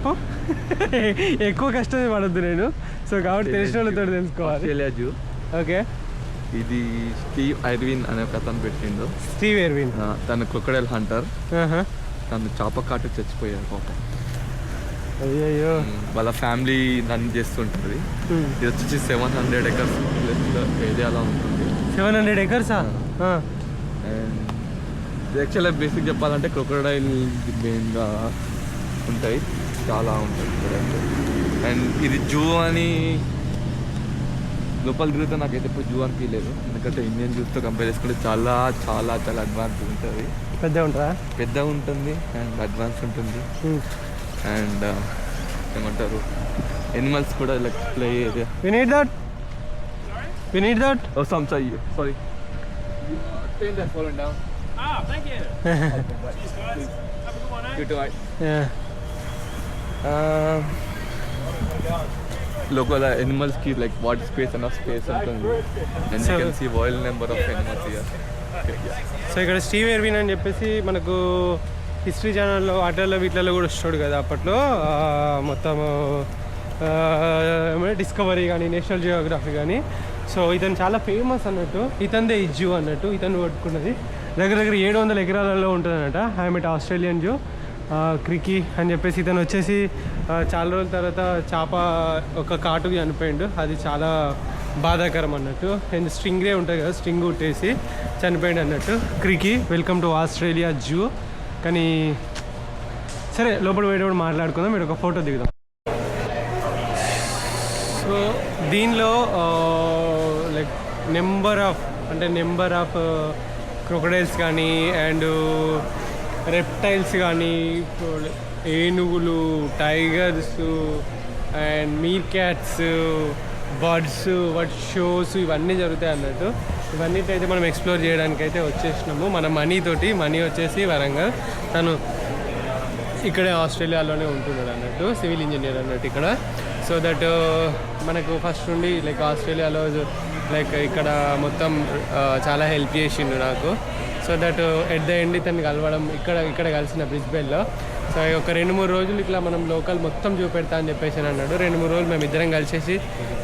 చెప్పు. ఎక్కువ కష్టమే పడద్దు నేను, సో కాబట్టి తెలిసిన వాళ్ళతో తెలుసుకోవాలి. Australia zoo. ఓకే. ఇది స్టీవ్ ఐర్విన్ అనే ఒక అతను పెట్టిండు. స్టీవ్ ఐర్విన్ తను క్రొకడైల్ హంటర్. తను చేప కాటు చచ్చిపోయారు పాపం. అయ్యో. వాళ్ళ ఫ్యామిలీ రన్ చేస్తుంటుంది. ఇది వచ్చేసి 700 acres ఏరియాలో ఉంటుంది. 700 acres. అండ్ యాక్చువల్గా బేసిక్ చెప్పాలంటే క్రొకడైల్ మెయిన్గా ఉంటాయి, చాలా ఉంటాయి చూడండి. అండ్ ఇది జూ అని లోపల తిరిగితే నాకైతే ఇప్పుడు జూ అని ఫీల్ లేదు, ఎందుకంటే ఇండియన్ జూస్తో కంపేర్ చేసుకుంటే చాలా చాలా చాలా అడ్వాన్స్ ఉంటుంది. పెద్దగా ఉంటుంది అండ్ అడ్వాన్స్ ఉంటుంది. అండ్ ఏమంటారు, ఎనిమల్స్ కూడా like play area. We need that. Oh, sorry. Train that's fallen down. Thank you. Cheers, guys. Have a good one, eh? You too, right? Yeah. Local animals keep like water space, enough space ఉంటుంది. And you can see wild number of animals here. So ఇక్కడ Steve ఐర్విన్ అని చెప్పేసి మనకు history ఛానల్లో వాటిల్లో వీటిల్లో కూడా వస్తాడు కదా అప్పట్లో. మొత్తం డిస్కవరీ కానీ, నేషనల్ జియోగ్రఫీ కానీ. సో ఇతను చాలా ఫేమస్ అన్నట్టు. ఇతందే ఈ జూ అన్నట్టు. ఇతను పట్టుకున్నది దగ్గర 700 ఎకరాలలో ఉంటుంది అన్నట. ఐఎమ్ ఆస్ట్రేలియన్ జూ క్రికీ అని చెప్పేసి. ఇతను వచ్చేసి చాలా రోజుల తర్వాత చేప ఒక కాటుకి చనిపోయిండు. అది చాలా బాధాకరం అన్నట్టు. అండ్ స్ట్రింగ్రే ఉంటుంది కదా, స్ట్రింగ్ ఉట్టేసి చనిపోయింది అన్నట్టు. క్రికీ, వెల్కమ్ టు ఆస్ట్రేలియా జూ. కానీ సరే, లోపల పోయేటప్పుడు మాట్లాడుకుందాం. మీరు ఒక ఫోటో దిగుదాం. సో దీనిలో లైక్ నెంబర్ ఆఫ్ క్రొకడైల్స్ కానీ అండ్ రెప్టైల్స్ కానీ, ఏనుగులు, tigers and Mir cats, birds, వాటి షోస్ ఇవన్నీ జరుగుతాయి అన్నట్టు. ఇవన్నిటైతే మనం ఎక్స్ప్లోర్ చేయడానికి అయితే వచ్చేసినాము మన మనీ వచ్చేసి వరంగల్. తను ఇక్కడే ఆస్ట్రేలియాలోనే ఉంటున్నాడు అన్నట్టు, సివిల్ ఇంజనీర్ అన్నట్టు ఇక్కడ. సో దట్ మనకు ఫస్ట్ నుండి లైక్ ఆస్ట్రేలియాలో లైక్ ఇక్కడ మొత్తం చాలా హెల్ప్ చేసిండు నాకు. So that at the end తను కలవడం ఇక్కడ కలిసిన బ్రిస్బేన్లో. సో ఒక 2-3 రోజులు ఇట్లా మనం లోకల్ మొత్తం చూపెడతా అని చెప్పేసి అన్నాడు. 2-3 రోజులు మేము ఇద్దరం కలిసేసి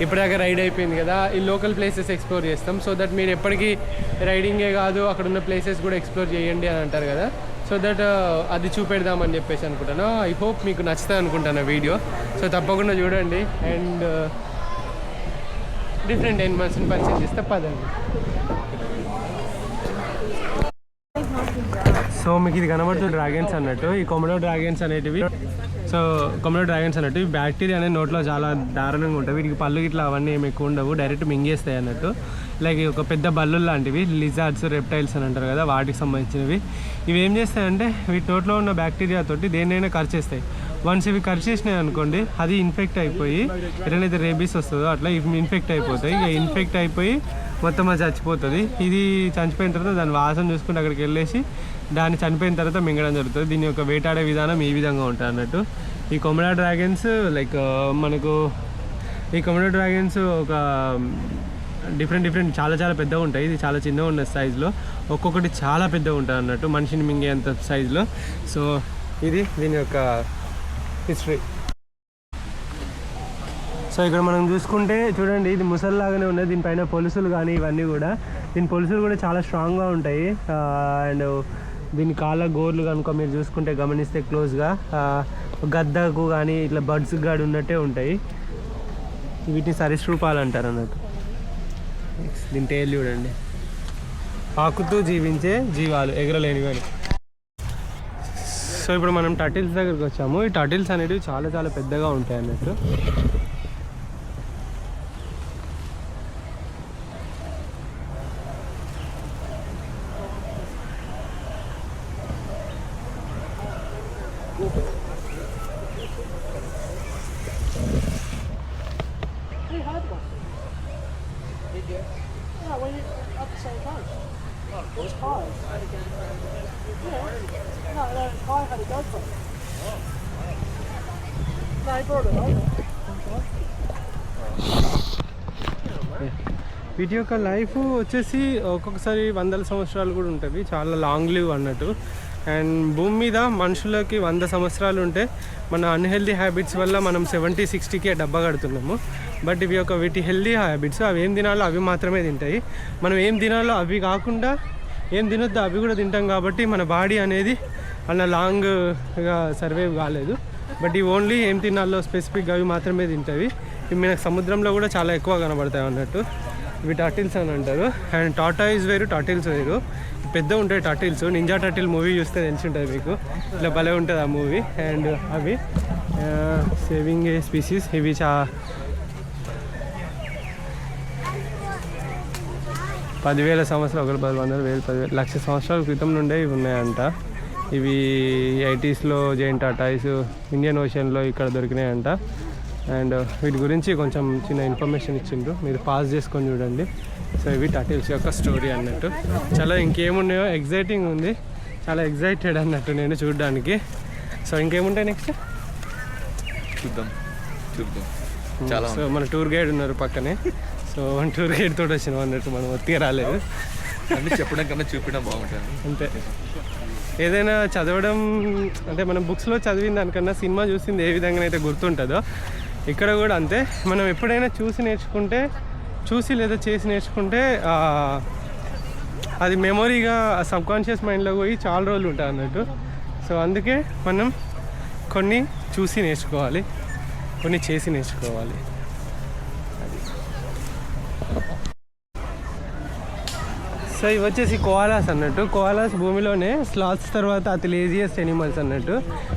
ఇప్పటిదాకా రైడ్ అయిపోయింది కదా, ఈ లోకల్ ప్లేసెస్ ఎక్స్ప్లోర్ చేస్తాం. సో దట్ మీరు ఎప్పటికీ రైడింగే కాదు, అక్కడ ఉన్న ప్లేసెస్ కూడా ఎక్స్ప్లోర్ చేయండి అని అంటారు కదా. సో దట్ అది చూపెడదామని చెప్పేసి అనుకుంటాను. ఐ హోప్ మీకు నచ్చుతుంది అనుకుంటాను వీడియో. సో తప్పకుండా చూడండి. అండ్ డిఫరెంట్ ఎనిమల్స్ని పరిచయం చేస్తే పదండి. సో మీకు ఇది కనబడుతుంది డ్రాగన్స్ అన్నట్టు. ఈ కొమడో డ్రాగన్స్ అనేటివి బ్యాక్టీరియా అనేది నోట్లో చాలా దారుణంగా ఉంటాయి. వీటికి పళ్ళు ఇట్లా అవన్నీ ఏమి ఎక్కువ ఉండవు, డైరెక్ట్ మింగేస్తాయి అన్నట్టు. లైక్ ఒక పెద్ద బల్లు లాంటివి, లిజార్డ్స్, రెప్టైల్స్ అని అంటారు కదా, వాటికి సంబంధించినవి. ఇవి ఏం చేస్తాయంటే వీటి నోట్లో ఉన్న బ్యాక్టీరియా తోటి దేన్నైనా కరిచేస్తాయి. వన్స్ ఇవి కరిచేసినాయి అనుకోండి, అది ఇన్ఫెక్ట్ అయిపోయి ఎట్లయితే రేబీస్ వస్తుందో అట్లా ఇవి ఇన్ఫెక్ట్ అయిపోతాయి. ఇక ఇన్ఫెక్ట్ అయిపోయి మొత్తం అది చచ్చిపోతుంది. ఇది చనిపోయిన తర్వాత దాని వాసన చూసుకుంటే అక్కడికి వెళ్ళేసి దాన్ని చనిపోయిన తర్వాత మింగడం జరుగుతుంది. దీని యొక్క వేటాడే విధానం ఈ విధంగా ఉంటుంది అన్నట్టు. ఈ కొమడో డ్రాగన్స్ లైక్ మనకు ఈ కొమడో డ్రాగన్స్ ఒక డిఫరెంట్ చాలా పెద్దగా ఉంటాయి. ఇది చాలా చిన్నగా ఉన్న సైజులో, ఒక్కొక్కటి చాలా పెద్దగా ఉంటుంది అన్నట్టు, మనిషిని మింగేంత సైజులో. సో ఇది దీని యొక్క హిస్టరీ. సో ఇక్కడ మనం చూసుకుంటే చూడండి, ఇది ముసల్లాగానే ఉన్నది. దీనిపైన పొలుసులు కానీ ఇవన్నీ కూడా, దీని పొలుసులు కూడా చాలా స్ట్రాంగ్గా ఉంటాయి. అండ్ దీని కాళ్ళ గోర్లు కనుక మీరు చూసుకుంటే గమనిస్తే క్లోజ్గా గద్దకు కానీ ఇట్లా బర్డ్స్ గాడి ఉన్నట్టే ఉంటాయి. వీటిని సరీసృపాలు అంటారు అన్నట్టు. దీని టేల్ చూడండి, పాకుతూ జీవించే జీవాలు, ఎగరలేనివి అని. సో ఇప్పుడు మనం టర్టిల్స్ దగ్గరికి వచ్చాము. ఈ టర్టిల్స్ అనేవి చాలా పెద్దగా ఉంటాయి అన్నట్టు. వీటి యొక్క లైఫ్ వచ్చేసి ఒక్కొక్కసారి 100 సంవత్సరాలు కూడా ఉంటుంది. చాలా లాంగ్ లివ్ అన్నట్టు. అండ్ భూమి మీద మనుషులకి 100 సంవత్సరాలు ఉంటే మన అన్హెల్దీ హ్యాబిట్స్ వల్ల మనం 70-60కే డబ్బా కడుతున్నాము. బట్ ఇవి వీటి హెల్దీ హ్యాబిట్స్. అవి ఏం తినాలో అవి మాత్రమే తింటాయి. మనం ఏం తినాలో అవి కాకుండా ఏం తినొద్దో అవి కూడా తింటాం. కాబట్టి మన బాడీ అనేది అలా లాంగ్గా సర్వైవ్ కాలేదు. బట్ ఇవి ఓన్లీ ఏం తినాలో స్పెసిఫిక్గా అవి మాత్రమే తింటాయి. ఇవి మనకు సముద్రంలో కూడా చాలా ఎక్కువ కనబడతాయి అన్నట్టు. ఇవి టర్టిల్స్ అని అంటారు. అండ్ టాటాయిస్ వేరు, టర్టిల్స్ వేరు. పెద్ద ఉంటాయి టర్టిల్స్. నింజా టర్టిల్ మూవీ చూస్తే తెలిసి ఉంటుంది మీకు. ఇలా భలే ఉంటుంది ఆ మూవీ. అండ్ అవి సేవింగ్ ఏ స్పీసీస్. ఇవి 10,000 సంవత్సరాలు, 100,000, 10,000, లక్ష సంవత్సరాల క్రితం నుండే ఇవి ఉన్నాయంట. ఇవి 80sలో జైంట్ టాటాయిస్ ఇండియన్ ఓషన్లో ఇక్కడ దొరికినాయంట. అండ్ వీటి గురించి కొంచెం చిన్న ఇన్ఫర్మేషన్ ఇచ్చిండ్రు, మీరు పాస్ చేసుకొని చూడండి. సో ఇవి టర్టిల్స్ యొక్క స్టోరీ అన్నట్టు. చాలా ఇంకేమున్నాయో ఎగ్జైటింగ్ ఉంది, చాలా ఎగ్జైటెడ్ అన్నట్టు నేను చూడడానికి. సో ఇంకేముంటాయి నెక్స్ట్ చూద్దాం. చాలా సో మన టూర్ గైడ్ ఉన్నారు పక్కనే. సో టూర్ గైడ్ తోటి వచ్చినాం అన్నట్టు, మనం ఒత్తిగా రాలేదు. అన్నీ చెప్పడం కన్నా చూపించడం బాగుంటుంది అంతే. ఏదైనా చదవడం అంటే మనం బుక్స్లో చదివిన దానికన్నా సినిమా చూసింది ఏ విధంగా అయితే గుర్తుంటుందో ఇక్కడ కూడా అంతే. మనం ఎప్పుడైనా చూసి లేదా చేసి నేర్చుకుంటే అది మెమొరీగా సబ్కాన్షియస్ మైండ్లో పోయి చాలా రోజులు ఉంటుంది అన్నట్టు. సో అందుకే మనం కొన్ని చూసి నేర్చుకోవాలి, కొన్ని చేసి నేర్చుకోవాలి. సో ఇవి వచ్చేసి కోలాస్ అన్నట్టు. కోలాస్ భూమిలోనే స్లాత్స్ తర్వాత అతి లేజియస్ట్ ఎనిమల్స్ అన్నట్టు.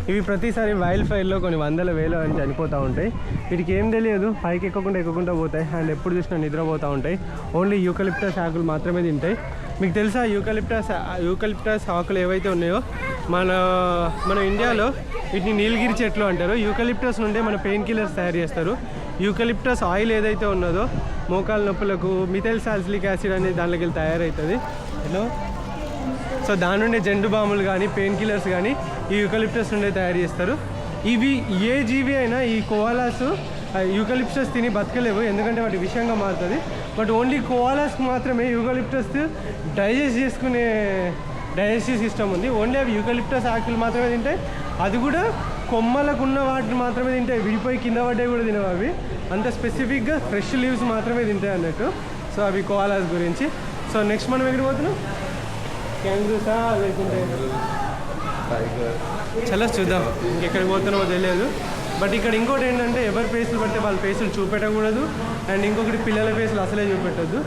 ఇవి ప్రతిసారి వైల్డ్ ఫైర్లో కొన్ని 100,000 అని చనిపోతూ ఉంటాయి. వీటికి ఏం తెలియదు, పైకి ఎక్కకుండా పోతాయి. అండ్ ఎప్పుడు చూసినా నిద్రపోతూ ఉంటాయి. ఓన్లీ యూకలిప్టస్ ఆకులు మాత్రమే తింటాయి. మీకు తెలుసా యూకలిప్టస్ ఆకులు ఏవైతే ఉన్నాయో మన ఇండియాలో వీటిని నీలగిరి చెట్లు అంటారు. యూకలిప్టస్ నుండే మన పెయిన్ కిల్లర్స్ తయారు చేస్తారు. యూకలిప్టస్ ఆయిల్ ఏదైతే ఉన్నదో మోకాల నొప్పులకు మిథైల్ సాల్సిలిక్ యాసిడ్ అనేది దాంట్లోకి వెళ్ళి తయారవుతుంది. సో దాని నుండే జండు బాములు కానీ పెయిన్ కిల్లర్స్ కానీ ఈ యూకలిప్టస్ నుండే తయారు చేస్తారు. ఇవి ఏ జీవి అయినా ఈ కోలాస్ యూకలిప్టస్ తిని బతకలేవు, ఎందుకంటే వాటి విషయంగా మారుతుంది. బట్ ఓన్లీ కోలాస్కి మాత్రమే యూకలిప్టస్ డైజెస్టివ్ సిస్టమ్ ఉంది. ఓన్లీ అవి యూకలిప్టస్ ఆకులు మాత్రమే తింటాయి. అది కూడా కొమ్మలకున్న వాటిని మాత్రమే తింటాయి. విడిపోయి కింద పడ్డాయి కూడా తినవు అవి. అంత స్పెసిఫిక్గా ఫ్రెష్ లీవ్స్ మాత్రమే తింటాయి అన్నట్టు. సో అవి కోలాస్ గురించి. సో నెక్స్ట్ మనం ఎక్కడికి పోతున్నాం? క్యాంగ్రూసా లేకుంటే చాలా చూద్దాం. ఇంకెక్కడికి పోతున్నామో తెలియదు. బట్ ఇక్కడ ఇంకోటి ఏంటంటే ఎవరి ఫేసులు బట్టి వాళ్ళ ఫేసులు చూపెట్టకూడదు. అండ్ ఇంకొకటి పిల్లల ఫేసులు అసలే చూపెట్టద్దు.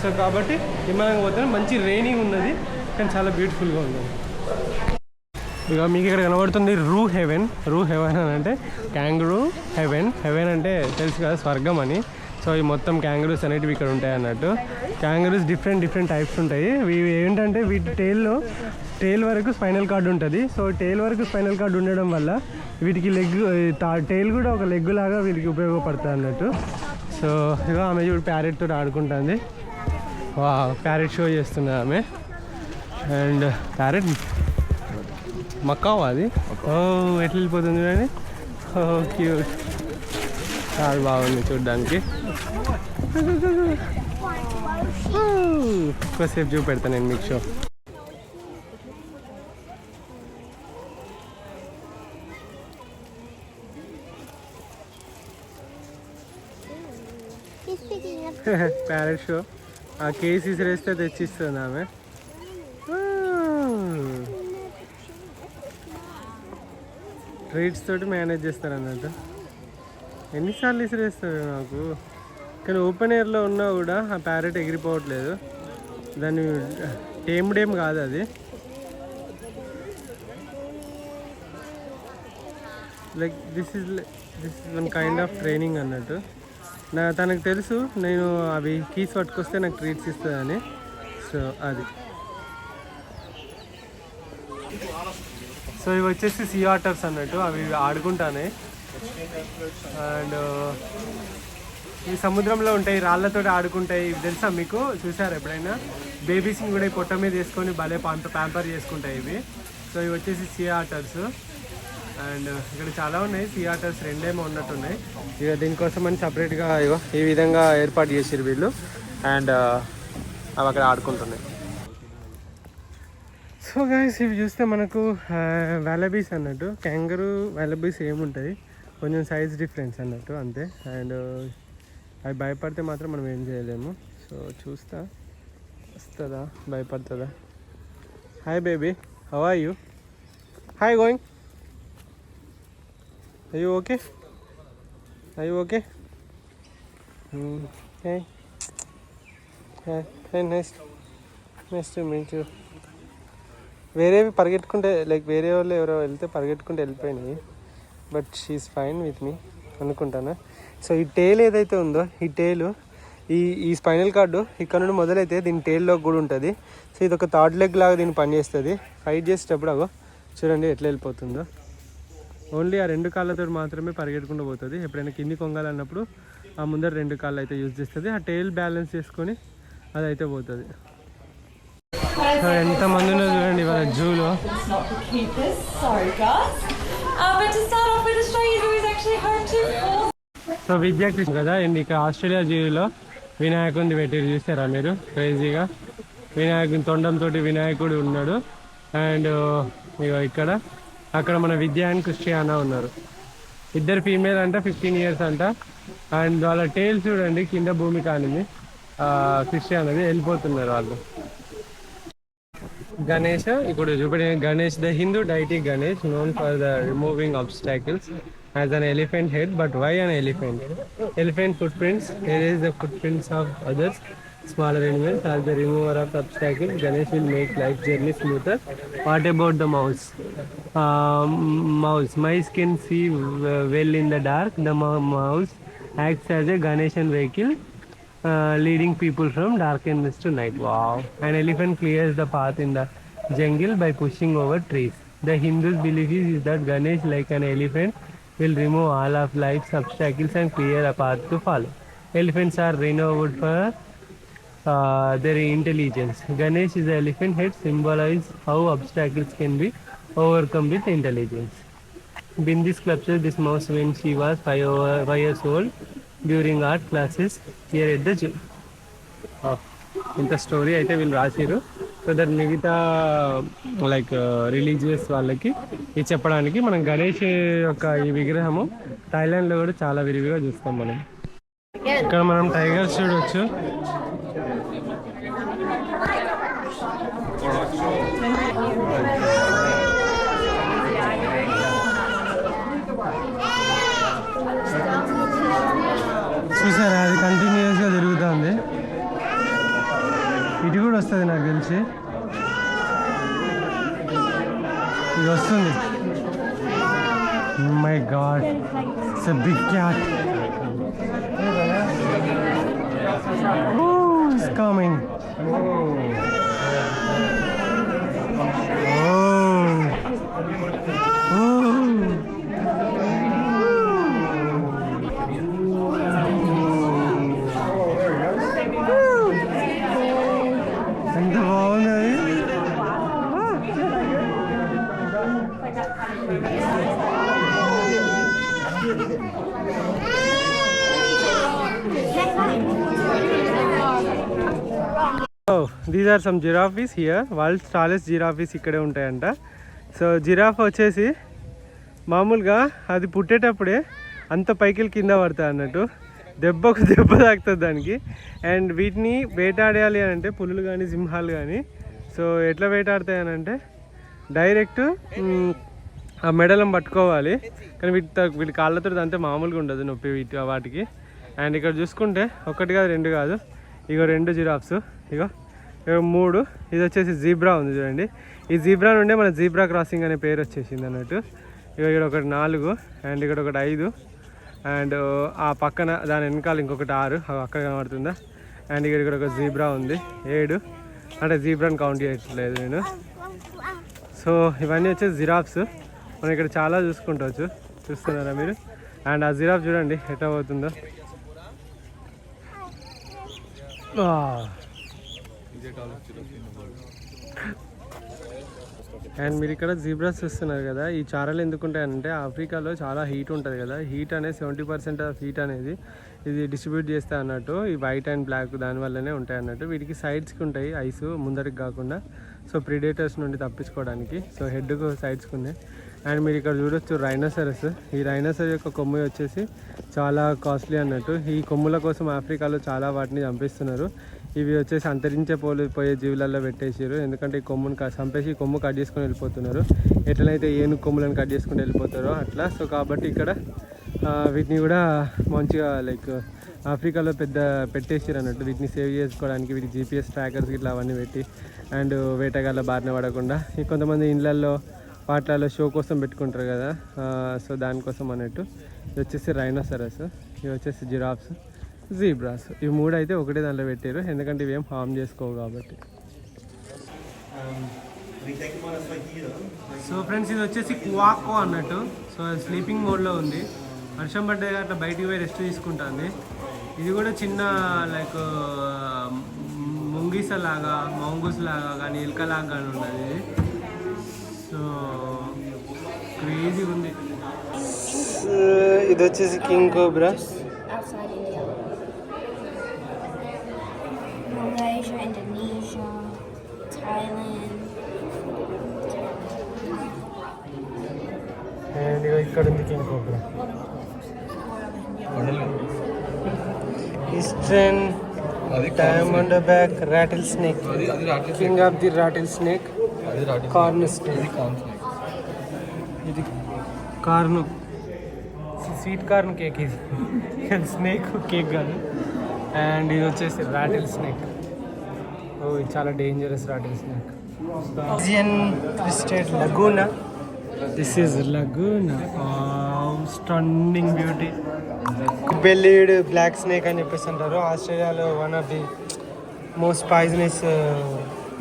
సో కాబట్టి విమానంగా పోతున్నాం. మంచి రైనింగ్ ఉన్నది కానీ చాలా బ్యూటిఫుల్గా ఉన్నది. ఇక మీకు ఇక్కడ కనబడుతుంది రూ హెవెన్ అని అంటే క్యాంగరూ హెవెన్ అంటే తెలుసు కదా స్వర్గం అని. సో ఈ మొత్తం క్యాంగరూస్ అనేటివి ఇక్కడ ఉంటాయి అన్నట్టు. క్యాంగరూస్ డిఫరెంట్ టైప్స్ ఉంటాయి. ఇవి ఏంటంటే వీటి టేల్ వరకు స్పైనల్ కార్డ్ ఉంటుంది. సో టేల్ వరకు స్పైనల్ కార్డ్ ఉండడం వల్ల వీటికి టేల్ కూడా ఒక లెగ్ లాగా వీటికి ఉపయోగపడుతుంది అన్నట్టు. సో ఇక ఆమె చూడు ప్యారెట్ తోటి ఆడుకుంటుంది. ప్యారెట్ షో చేస్తుంది ఆమె. అండ్ ప్యారెట్ మక్కావా అది? ఎట్లా వెళ్ళిపోతుంది కానీ క్యూట్, చాలా బాగుంది చూడ్డానికి. ఎక్కువసేపు చూపెడతాను నేను మీకు షో. Parrot show. ఆ కేసు ఇసిరేస్తే తెచ్చిస్తుంది ఆమె. ట్రీట్స్ తోటి మేనేజ్ చేస్తారు అన్నట్టు. ఎన్నిసార్లు ఇసిరేస్తారు నాకు. కానీ ఓపెన్ ఎయిర్లో ఉన్నా కూడా ఆ ప్యారెట్ ఎగిరిపోవట్లేదు. దాన్ని టేమ్డేం కాదు అది. Like this is one kind of training అన్నట్టు. తనకు తెలుసు నేను అవి కీస్ పట్టుకొస్తే నాకు ట్రీట్స్ ఇస్తుందని. సో అది. సో ఇవి వచ్చేసి సీ ఆటర్స్ అన్నట్టు. అవి ఆడుకుంటానే. అండ్ ఇవి సముద్రంలో ఉంటాయి, రాళ్ళతో ఆడుకుంటాయి. ఇవి తెలుసా మీకు? చూసారు ఎప్పుడైనా? బేబీస్ని కూడా పొట్ట మీద వేసుకొని భలే ప్యాంపర్ చేసుకుంటాయి ఇవి. సో ఇవి వచ్చేసి సీ ఆటర్స్. అండ్ ఇక్కడ చాలా ఉన్నాయి. సీ ఆటర్స్ 2 ఉన్నట్టున్నాయి. ఇక దీనికోసం అని సపరేట్గా ఇగో ఈ విధంగా ఏర్పాటు చేసారు వీళ్ళు. అండ్ అవి అక్కడ ఆడుకుంటున్నాయి. సో సో గైస్ ఇవి చూస్తే మనకు వాలబీస్ అన్నట్టు, క్యాంగరూ వాలబీస్ ఏముంటుంది, కొంచెం సైజ్ డిఫరెన్స్ అన్నట్టు అంతే. అండ్ అవి భయపడితే మాత్రం మనం ఏం చేయలేము. సో చూస్తా వస్తుందా, భయపడుతుందా. Hi baby, how are you? Hi going, are you okay? Are you okay? Hey. Hey, nice to meet you. వేరేవి పరిగెట్టుకుంటే లైక్ వేరే వాళ్ళు ఎవరో వెళ్తే పరిగెట్టుకుంటే వెళ్ళిపోయినాయి, but she is fine with me అనుకుంటాను. సో ఈ టేల్ ఏదైతే ఉందో, ఈ టేలు ఈ స్పైనల్ కార్డు ఇక్కడ నుండి మొదలైతే దీని టేల్లో కూడా ఉంటుంది. సో ఇది ఒక థర్డ్ లెగ్ లాగా దీన్ని పనిచేస్తుంది. ఫైట్ చేసేటప్పుడు అగో చూడండి ఎట్లా వెళ్ళిపోతుందో. ఓన్లీ ఆ 2 కాళ్ళతో మాత్రమే పరిగెట్టుకుంటూ పోతుంది. ఎప్పుడైనా కింది కొంగాలన్నప్పుడు ఆ ముందర 2 కాళ్ళు అయితే యూజ్ చేస్తుంది. ఆ టైల్ బ్యాలెన్స్ చేసుకొని అదైతే పోతుంది. ఎంతమంది ఉన్నారు చూడండి ఇవాళ జూలో. సో విద్యాకృష్ణ కదా అండ్ ఇక్కడ ఆస్ట్రేలియా జూలో వినాయకుడిని పెట్టి చూసారా మీరు? క్రేజీగా వినాయకుని తొండంతో వినాయకుడు ఉన్నాడు. అండ్ ఇక్కడ అక్కడ మన విద్యా అండ్ క్రిస్టియానా ఉన్నారు. ఇద్దరు ఫీమేల్ అంట, 15 years అంట. అండ్ వాళ్ళ టైల్ చూడండి కింద భూమి కానింది. క్రిస్టియానాది వెళ్ళిపోతున్నారు వాళ్ళు. గణేష్ ఇప్పుడు చూపడిన Ganesh, the Hindu deity Ganesh known for the removing obstacles has an elephant head. But why an elephant? Elephant footprints, here is the footprints of others smaller animals. As the remover of obstacles, Ganesh will make life journey smoother. What about the mouse? Mouse, mice can see well in the dark. The mouse acts as a Ganeshan vehicle, leading people from darkness to night. Wow. An elephant clears the path in the jungle by pushing over trees. The Hindus' belief is that Ganesh, like an elephant, will remove all of life's obstacles and clear a path to follow. Elephants are renowned for their intelligence. Ganesh is the elephant head, symbolize how obstacles can be overcome with intelligence. Bindi sculptured this mouse when she was 5 years old during art classes here at the zoo. ఇంత story అయితే వీళ్ళు రాసిరు. So that మిగతా like religious వాళ్ళకి ఇది చెప్పడానికి మనం గణేష్ యొక్క ఈ విగ్రహము థాయిలాండ్లో కూడా చాలా విరివిగా చూస్తాం మనం. ఇక్కడ మనం టైగర్స్ చూడవచ్చు. చూసారా అది కంటిన్యూస్గా తిరుగుతుంది. ఇటు కూడా వస్తుంది నాకు తెలిసి, ఇది వస్తుంది. My god, it's a big cat. It's coming. ఎంత బాగున్నది. These are some giraffes here. World's tallest giraffes ఇక్కడే ఉంటాయంట. సో జిరాఫ్ వచ్చేసి మామూలుగా అది పుట్టేటప్పుడే అంత పైకి కింద పడతాయి అన్నట్టు, దెబ్బకు దెబ్బ తాకుతుంది దానికి. అండ్ వీటిని వేటాడాలి అని అంటే పులులు కానీ సింహాలు కానీ సో ఎట్లా వేటాడతాయి అని అంటే డైరెక్ట్ ఆ మెడలం పట్టుకోవాలి. కానీ వీటి కాళ్ళతో అంతే మామూలుగా ఉండదు నొప్పి వాటికి. అండ్ ఇక్కడ చూసుకుంటే 1 కాదు 2 కాదు, ఇగో 2 జిరాఫ్స్, ఇగో 3. ఇది వచ్చేసి జీబ్రా ఉంది చూడండి. ఈ జీబ్రా నుండే మన జీబ్రా క్రాసింగ్ అనే పేరు వచ్చేసింది అన్నట్టు. ఇక ఇక్కడ ఒకటి 4 అండ్ ఇక్కడ ఒకటి 5 అండ్ ఆ పక్కన దాని వెనకాల ఇంకొకటి 6 అక్కడ కనబడుతుందా. అండ్ ఇక్కడ ఒక జీబ్రా ఉంది 7, అంటే జీబ్రాని కౌంట్ చేయట్లేదు నేను. సో ఇవన్నీ వచ్చేసి జిరాఫ్స్. మనం ఇక్కడ చాలా చూసుకుంటవచ్చు, చూస్తున్నారా మీరు? అండ్ ఆ జిరాఫ్ చూడండి ఎట్లా పోతుందో. అండ్ మీరు ఇక్కడ జీబ్రాస్ చూస్తున్నారు కదా, ఈ చారలు ఎందుకు ఉంటాయంటే ఆఫ్రికాలో చాలా హీట్ ఉంటుంది కదా, హీట్ అనేది 70% ఆఫ్ హీట్ అనేది ఇది డిస్ట్రిబ్యూట్ చేస్తే అన్నట్టు, ఈ వైట్ అండ్ బ్లాక్ దానివల్లనే ఉంటాయి అన్నట్టు. వీటికి సైడ్స్కి ఉంటాయి ఐస్, ముందరికి కాకుండా, సో ప్రిడేటర్స్ నుండి తప్పించుకోవడానికి. సో హెడ్కు సైడ్స్కి ఉన్నాయి. అండ్ మీరు ఇక్కడ చూడొచ్చు రైనోసరస్. ఈ రైనోసర్ యొక్క కొమ్ము వచ్చేసి చాలా కాస్ట్లీ అన్నట్టు. ఈ కొమ్ముల కోసం ఆఫ్రికాలో చాలా వాటిని చంపిస్తున్నారు. ఇవి వచ్చేసి అంతరించిపోయే జీవులలో పెట్టేసారు, ఎందుకంటే ఈ కొమ్మును చంపేసి ఈ కొమ్ము కట్ చేసుకొని వెళ్ళిపోతున్నారు. ఎట్లనైతే ఏనుగు కొమ్ములను కట్ చేసుకొని వెళ్ళిపోతారో అట్లా. సో కాబట్టి ఇక్కడ వీటిని కూడా మంచిగా లైక్ ఆఫ్రికాలో పెట్టేసారు అన్నట్టు. వీటిని సేవ్ చేసుకోవడానికి వీటికి GPS ట్రాకర్స్ ఇట్లా అవన్నీ పెట్టి, అండ్ వేటగాళ్ళ బారిన పడకుండా. ఈ కొంతమంది ఇళ్ళల్లో వాటిలలో షో కోసం పెట్టుకుంటారు కదా, సో దానికోసం అన్నట్టు. ఇది వచ్చేసి రైనోసరస్, ఇవి వచ్చేసి జిరాఫ్స్, జీబ్రాస్. ఇవి 3 అయితే ఒకటే దాంట్లో పెట్టారు, ఎందుకంటే ఇవి ఏం హార్మ్ చేసుకోవు కాబట్టి. సో ఫ్రెండ్స్, ఇది వచ్చేసి కువాకో అన్నట్టు. సో స్లీపింగ్ మోడ్లో ఉంది. వర్షం పడ్డే అట్లా బయటికి పోయి రెస్ట్ తీసుకుంటుంది. ఇది కూడా చిన్న లైక్ ముంగిస లాగా, మౌంగూస్ లాగా కానీ ఎలుకలాగా కానీ ఉన్నది ఇది. సో క్రేజీ ఉంది. ఇది వచ్చేసి king cobra. Malaysia, Indonesia, Thailand. And ఇక్కడ ఉంది king cobra. Eastern diamondback rattlesnake, king of the rattlesnake, corn snake. ఇది కార్న్, స్వీట్ కార్న్ కేక్. ఇది స్నేక్ కేక్ కాదు. అండ్ ఇది వచ్చేసి రాటిల్ స్నేక్. ఓ ఇది చాలా dangerous rattlesnake. Asian crested laguna. This is laguna. Stunning beauty. Bellied black snake అని చెప్పేసి అంటారు. ఆస్ట్రేలియాలో one of the most poisonous.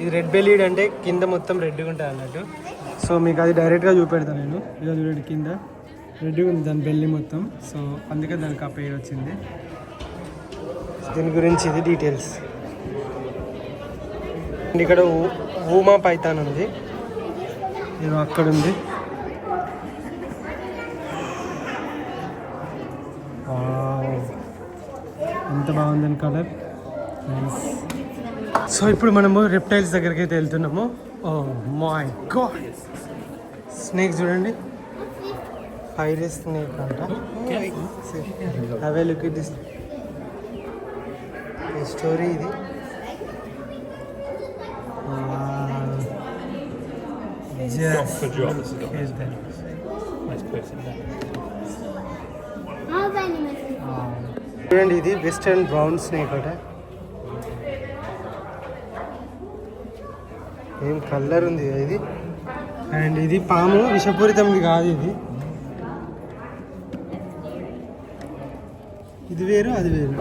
ఇది రెడ్ బెల్లీడ్ అంటే కింద మొత్తం రెడ్గా ఉంటుంది అన్నట్టు. సో మీకు అది డైరెక్ట్గా చూపెడతాను నేను. ఇలా చూడండి, కింద రెడ్గా ఉంది దాని బెల్లి మొత్తం. సో అందుకే దానికి ఆ పేరు వచ్చింది. దీని గురించి ఇది డీటెయిల్స్. ఇక్కడ ఊమా పైథాన్ ఉంది, ఇది అక్కడ ఉంది. ఎంత బాగుందని కలర్. సో ఇప్పుడు మనము రెప్టైల్స్ దగ్గరికి అయితే వెళ్తున్నాము. ఓ మై గాడ్, స్నేక్ చూడండి, పైరస్ స్నేక్ అంట. అవే లుక్ ఇట్ దిస్ స్టోరీ. ఇది చూడండి, ఇది వెస్టర్న్ బ్రౌన్ స్నేక్ అట. ఏం కలర్ ఉంది ఇది. అండ్ ఇది పాము, విషపూరితంది కాదు ఇది. ఇది వేరు, అది వేరు.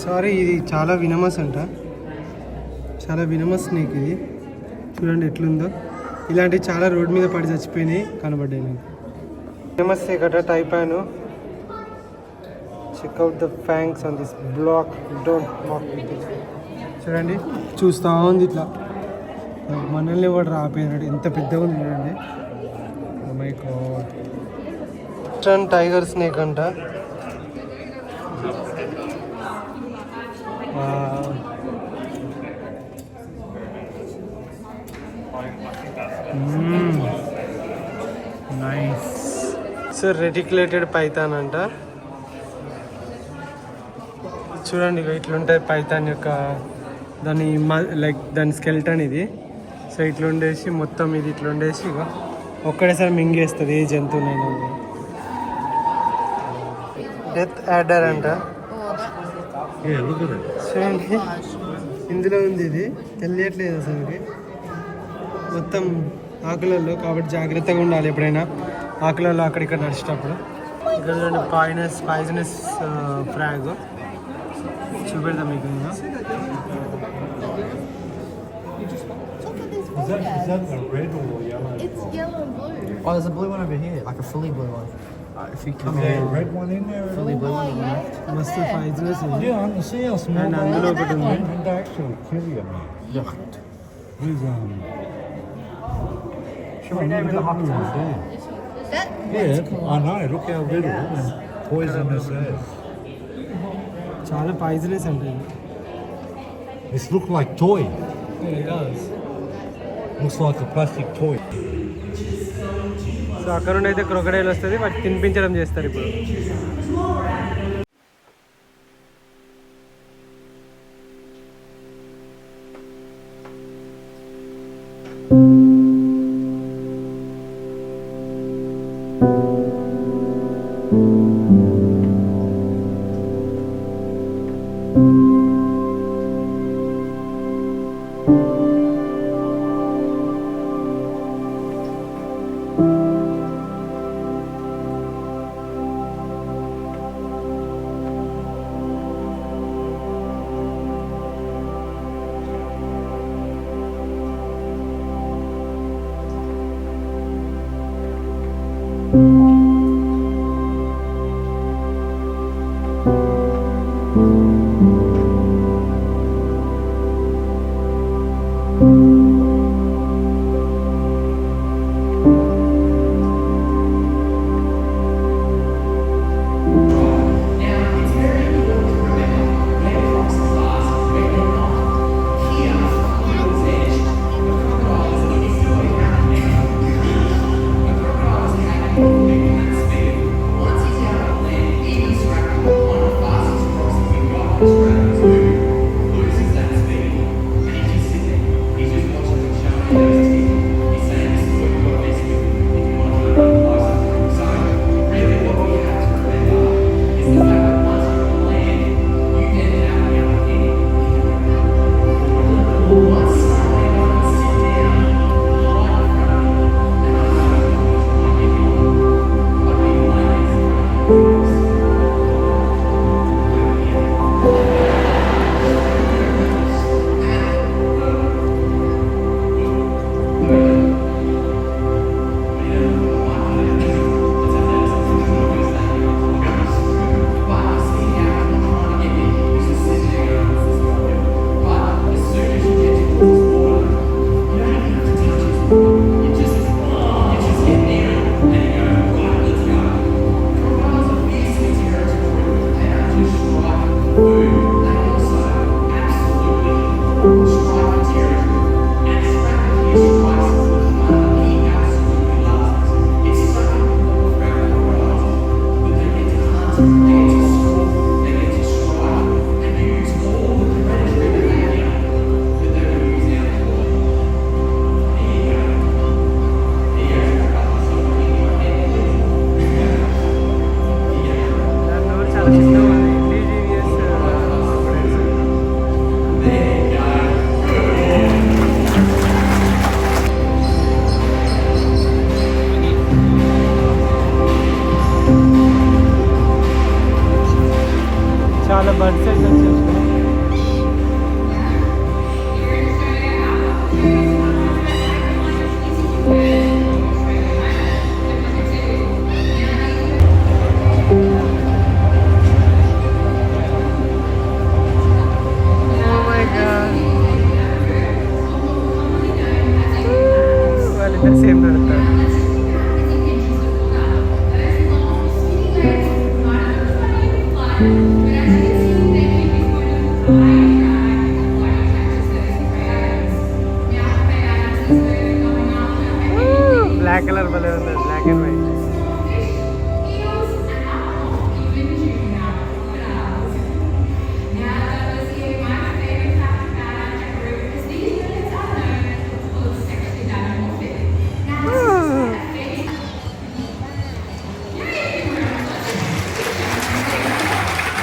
సారీ, ఇది చాలా వినమస్ అంట. చాలా వినమస్ స్నేక్ ఇది. చూడండి ఎట్లుందో. ఇలాంటివి చాలా రోడ్ మీద పడి చచ్చిపోయినాయి కనబడ్డాయి నాకు. వినమస్ స్నేక్ అట, taipan. Check out the fangs on this black, don't walk with it. చూడండి చూస్తూ ఉంది ఇట్లా, మనల్ని కూడా రాపోయినాడు. ఎంత పెద్దగా ఉంది చూడండి. Oh my god. Western tiger snake అంట. నైస్. సో రెటిక్యులేటెడ్ పైథాన్ అంట. చూడండి ఇట్లుంటుంది పైథాన్ యొక్క దాని లైక్ దాని స్కెల్టన్ ఇది. సో ఇట్లుండేసి మొత్తం ఇది ఇట్లుండేసి ఇక ఒక్కడేసారి మింగేస్తుంది ఏ జంతువునైనా. డెత్ యాడర్ అంట. చూడండి ఇందులో ఉంది, ఇది తెలియట్లేదు అసలుకి. మొత్తం ఆకులలో, కాబట్టి జాగ్రత్తగా ఉండాలి ఎప్పుడైనా ఆకులలో అక్కడిక్కడ నడిచేటప్పుడు. ఇక్కడ చూడండి పాయిజనస్ ఫ్రాగ్ చూపెడతాం మీకు. Is that a red or yellow? It's yellow and blue. Oh, there's a blue one over here, like a fully blue one. If you Is come there here, a red one in there? fully blue one on the left. మస్తు poisonous ఇది. Yeah, I can see how small And they అందులో are. ఒకటి ఉంది. And they actually kill you, man. Yeah. Where's Should we go with the hawk there? That's Yeah, cool. I know. Look how little and poisonous that is. చాలా poisonous అంటే This looks like toy. it does. Looks like a plastic toy. So అక్కడ నుండి అయితే crocodile వస్తుంది వాటికి తినిపించడం చేస్తారు ఇప్పుడు. చాలా బర్డ్స్ అయితే వచ్చేసాయి. వాళ్ళిద్దరు సేమ్ నడుస్తారు. బ్లాక్ కలర్ భలే ఉంది, బ్లాక్ అండ్ వైట్.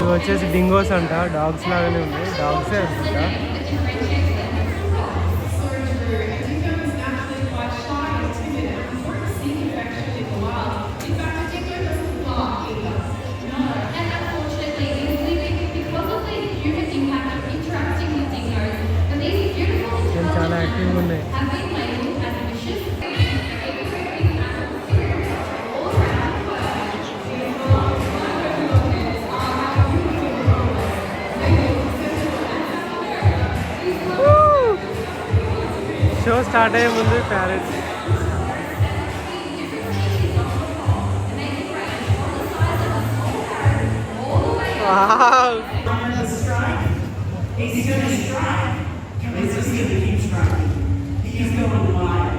ఇవి వచ్చేసి డింగోస్ అంట, డాగ్స్ లాగానే ఉన్నాయి, డాగ్సే అనుకుంటా. చాలా యాక్టివ్గా ఉన్నాయి. స్టార్ట్ అయ్యే ముందు parrot. He's going to strike. He's just going to keep striking. He's going wild.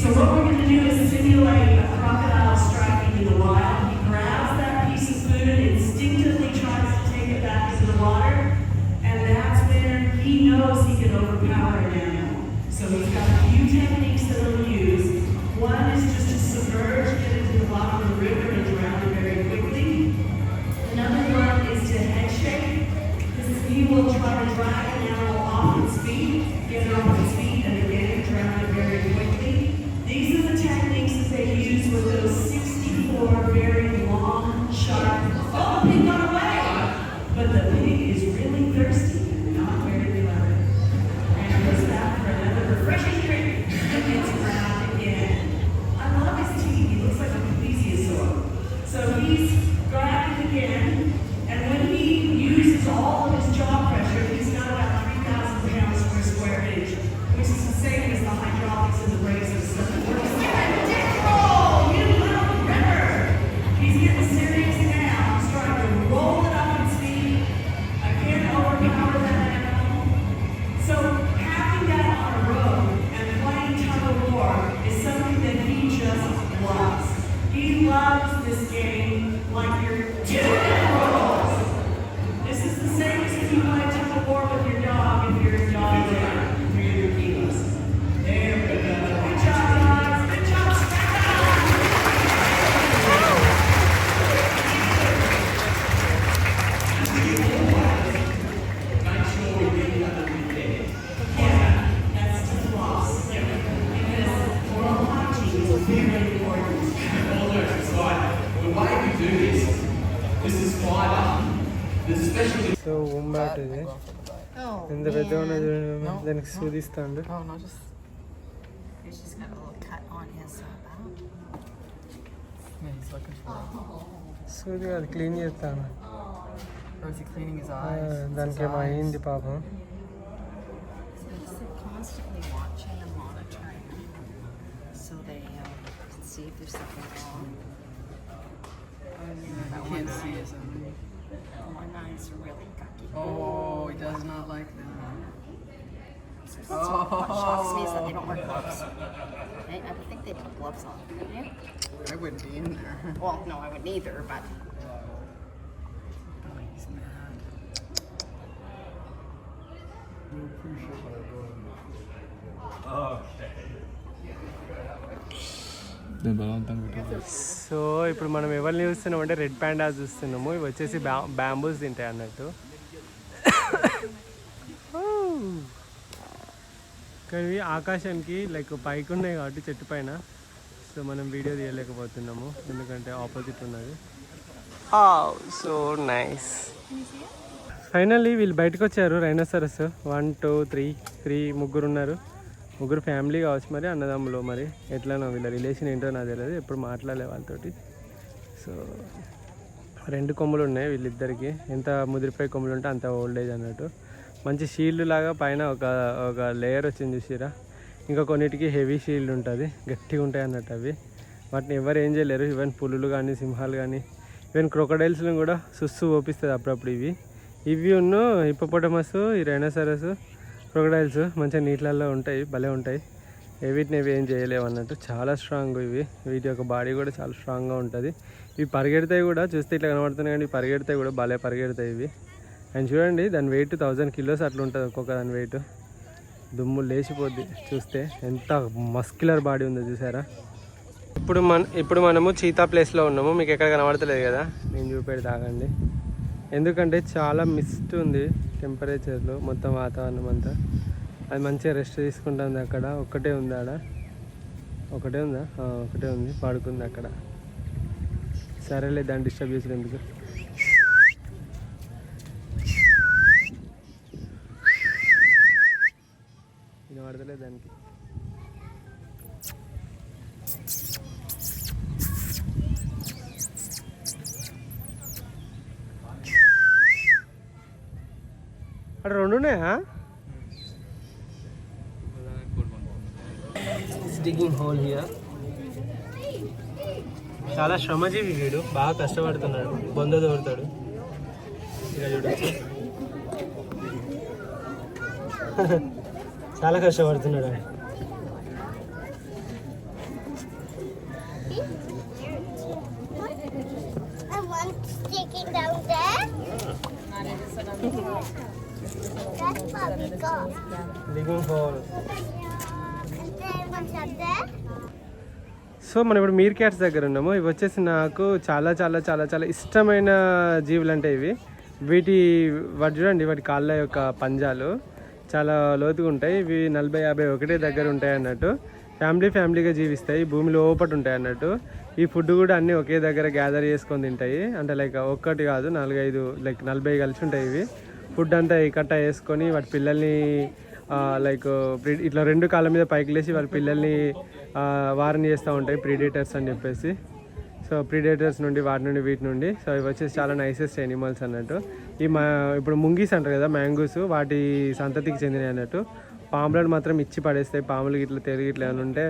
So what we're going to do is simulate a crocodile striking in the wild. He grabs that piece of food and instinctively tries to take it back into the water. And that's when he knows he can overpower an animal. So he's got a few techniques that he'll use. One is just to submerge, get into the bottom of the river and drown it very quickly. Another one is to head shake. He will try to drag an animal off its feet, get it off its feet, and again drown it very quickly. These are the techniques that they use with those 64 very long, sharp. Oh, the pig got away! But the pig is really thirsty and not very clever. And goes back for another refreshing drink and gets grabbed again. I love his teeth. He looks like a plesiosaur. So he's grabbed again, and when he uses all of his jaw pressure, he's got about 3,000 pounds per square inch, which is the same as the hydraulics in the brakes of something. Dick roll, you little river! He's getting serious now. He's trying to roll it up its feet. Again, overpower that animal. So having that on a road and playing tug of war is something that he just loves. He loves this game like you're doing rolls. This is the same as if you play tug of war with your dog if your dog is 300 kilos. There we go. Good job, guys. Good job, make sure we get another weekend. Yeah, that's to floss. Because oral hygiene is very important. All jokes aside, the way we do this is fiber. The specialty. So ఉమ్మాట్ ఇది Oh, ఎంత పెద్దగా ఉన్నది man. చూడండి. No. దానికి సూదిస్తాండు. Oh, no, just. He's just got a little cut on his back. Yeah, he's looking for it. సూది అది clean చేస్తాను. Or is he cleaning his eyes? దానికి ఏమో అయింది పాపం. They're constantly watching and monitoring, so they can see if there's something wrong. You can't see his eye. One eyes are really cocky. Oh, he does not like that. What shocks me is that they don't wear gloves. I would think they'd put gloves on. Yeah. I wouldn't be in there. Well, no, I wouldn't either, but Oh, he's mad. So ఇప్పుడు మనం ఎవరిని చూస్తున్నాం అంటే red pandas చూస్తున్నాము. ఇవి వచ్చేసి bamboos తింటాయి అన్నట్టు. కానీ ఆకాశానికి లైక్ పైకి ఉన్నాయి కాబట్టి చెట్టు పైన. సో మనం వీడియో తీయలేకపోతున్నాము ఎందుకంటే ఆపోజిట్ ఉన్నది. So nice. ఫైనల్లీ వీళ్ళు బయటకు వచ్చారు. రైనోసరస్ 1 2 3 ముగ్గురు ఉన్నారు. ముగ్గురు ఫ్యామిలీ కావచ్చు, మరి అన్నదమ్ములు, మరి ఎట్లానో వీళ్ళ రిలేషన్ ఏంటో నాకు తెలియదు, ఎప్పుడు మాట్లాడలే వాళ్ళతోటి. సో 2 కొమ్ములు ఉన్నాయి వీళ్ళిద్దరికి. ఎంత ముదిరిపోయి కొమ్ములు ఉంటే అంత ఓల్డ్ ఏజ్ అన్నట్టు. మంచి షీల్డ్ లాగా పైన ఒక లేయర్ వచ్చింది చూసిరా. ఇంకా కొన్నిటికి హెవీ షీల్డ్ ఉంటుంది, గట్టిగా ఉంటాయి అన్నట్టు అవి. వాటిని ఎవరు ఏం చేయలేరు. ఈవెన్ పులులు కానీ, సింహాలు కానీ, ఈవెన్ క్రొకడైల్స్ని కూడా సుస్సు ఓపిస్తుంది అప్పుడప్పుడు. ఇవి ఉన్న హిప్పోపోటమస్, ఈ రైనోసరస్, క్రొకడైల్స్ మంచిగా నీళ్ళల్లో ఉంటాయి, భలే ఉంటాయి. వీటిని ఏం చేయలేవు అన్నట్టు. చాలా స్ట్రాంగ్ ఇవి. వీటి యొక్క బాడీ కూడా చాలా స్ట్రాంగ్గా ఉంటుంది. ఇవి పరిగెడతాయి కూడా, చూస్తే ఇట్లా కనబడుతున్నాయి కానీ పరిగెడతాయి కూడా, భలే పరిగెడతాయి ఇవి. అండ్ చూడండి దాని వెయిట్ 1000 kilos అట్లా ఉంటుంది ఒక్కొక్క దాని వెయిట్. దుమ్ము లేచిపోద్ది చూస్తే. ఎంత మస్క్యులర్ బాడీ ఉందో చూసారా. ఇప్పుడు మనము చీతా ప్లేస్లో ఉన్నాము. మీకు ఎక్కడ కనబడతలేదు కదా, నేను చూపెడితే ఆగండి. ఎందుకంటే చాలా మిస్ట్ ఉంది టెంపరేచర్లో, మొత్తం వాతావరణం అంతా. అది మంచిగా రెస్ట్ తీసుకుంటుంది అక్కడ. ఒక్కటే ఉంది ఆడ, ఒకటే ఉందా, ఒకటే ఉంది, పడుకుంది అక్కడ. సరేలే, దాన్ని డిస్టర్బ్ చేసి ఎందుకు. వినబడతలేదు దానికి. అక్కడ 2 ఉన్నాయా? Digging whole here. చాలా శ్రమజీవి వీడు, బాగా కష్టపడుతున్నాడు, బొంద దోరుతాడు. ఇలా చూడొచ్చు, చాలా కష్టపడుతున్నాడు. And one sticking down there. That's what we got. Digging whole. And then what's up there? So మనం ఇప్పుడు మీర్ క్యాట్స్ దగ్గర ఉన్నాము. ఇవి వచ్చేసి నాకు చాలా చాలా చాలా చాలా ఇష్టమైన జీవులు అంటే ఇవి. వాటి చూడండి, వాటి కాళ్ళ యొక్క పంజాలు చాలా లోతుగా ఉంటాయి. ఇవి 40-50 ఒకటే దగ్గర ఉంటాయి అన్నట్టు. ఫ్యామిలీగా జీవిస్తాయి, భూమి లోపట ఉంటాయి అన్నట్టు. ఈ ఫుడ్ కూడా అన్నీ ఒకే దగ్గర గ్యాదర్ చేసుకొని తింటాయి. అంటే లైక్ ఒక్కటి కాదు, 4-5 లైక్ 40 కలిసి ఉంటాయి. ఇవి ఫుడ్ అంతా ఇకట్టా వేసుకొని వాటి పిల్లల్ని లైక్ ఇట్లా 2 కాళ్ళ మీద పైకి లేచి వాళ్ళ పిల్లల్ని వారని చేస్తూ ఉంటాయి, ప్రీడేటర్స్ అని చెప్పేసి. సో ప్రీడేటర్స్ నుండి వాటి నుండి వీటి నుండి. సో ఇవి వచ్చేసి చాలా నైసెస్ట్ యానిమల్స్ అన్నట్టు. ఇప్పుడు ముంగీస్ అంటారు కదా, మ్యాంగోస్, వాటి సంతతికి చెందినవి అన్నట్టు. పాములను మాత్రం ఇచ్చి పడేస్తాయి, పాములు ఇట్లా తెరిగి ఇట్లా ఏమైనా ఉంటే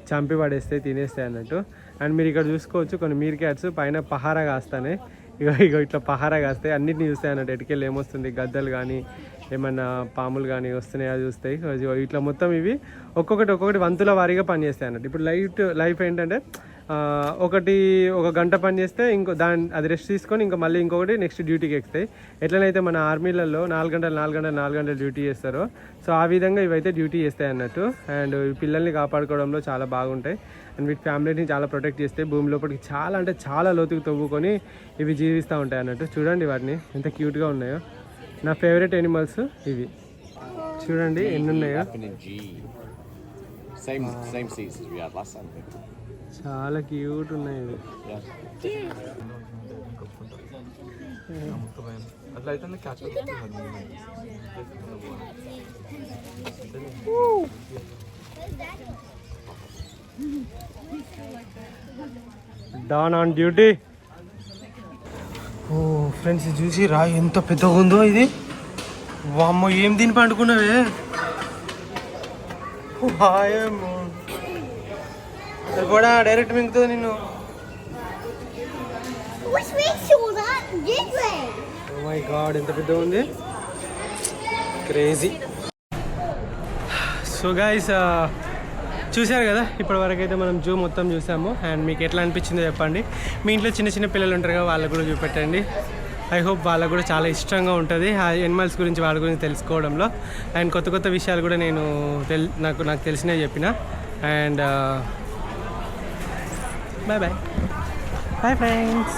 చంపి పడేస్తాయి, తినేస్తాయి అన్నట్టు. అండ్ మీరు ఇక్కడ చూసుకోవచ్చు కొన్ని మీర్ క్యాట్స్ పైన పహారా కాస్తానే. ఇగో ఇట్లా పహారా కాస్తాయి, అన్నిటిని చూస్తాయి అన్నట్టు. ఎటుకెళ్ళి ఏమొస్తుంది, గద్దలు కానీ ఏమన్నా పాములు కానీ వస్తున్నాయి, అది చూస్తాయి. ఇట్లా మొత్తం ఇవి ఒక్కొక్కటి వంతుల వారీగా పనిచేస్తాయి అన్నట్టు. ఇప్పుడు లైఫ్ ఏంటంటే ఒక గంట పని చేస్తే అది రెస్ట్ తీసుకొని ఇంకా మళ్ళీ ఇంకొకటి నెక్స్ట్ డ్యూటీకి ఎక్కుతాయి. ఎట్లనైతే మన ఆర్మీలలో 4 గంటలు డ్యూటీ చేస్తారో, సో ఆ విధంగా ఇవైతే డ్యూటీ చేస్తాయి అన్నట్టు. అండ్ పిల్లల్ని కాపాడుకోవడంలో చాలా బాగుంటాయి. అండ్ వీటి ఫ్యామిలీని చాలా ప్రొటెక్ట్ చేస్తాయి. భూమి లోపలికి చాలా అంటే చాలా లోతుకు తవ్వుకొని ఇవి జీవిస్తూ ఉంటాయి అన్నట్టు. చూడండి వాటిని ఎంత క్యూట్గా ఉన్నాయో. నా ఫేవరెట్ యానిమల్స్ ఇవి. చూడండి ఎన్ని ఉన్నాయో, Same seats as we had last time. చాలా క్యూట్ ఉన్నాయి ఇవి. అట్లా అయితే catch don on duty. Oh friends, ఇది చూసి రా ఎంత పెద్దగా ఉందో ఇది. వామ్మో, ఏం తిని పండుకున్నావే. అది కూడా డైరెక్ట్ మింగుతుంది నిన్ను. Which way saw that? This way. Oh my god, ఎంత పెద్దగా ఉంది, క్రేజీ. సో గైస్, చూశారు కదా ఇప్పటి వరకు అయితే మనం జూ మొత్తం చూసాము. అండ్ మీకు ఎట్లా అనిపించిందో చెప్పండి. మీ ఇంట్లో చిన్న పిల్లలు ఉంటారు కదా, వాళ్ళకు కూడా చూపెట్టండి. ఐ హోప్ వాళ్ళకు కూడా చాలా ఇష్టంగా ఉంటుంది ఆ యానిమల్స్ గురించి, వాళ్ళ గురించి తెలుసుకోవడంలో. అండ్ కొత్త విషయాలు కూడా నేను నాకు తెలిసినవి చెప్పిన. And bye friends.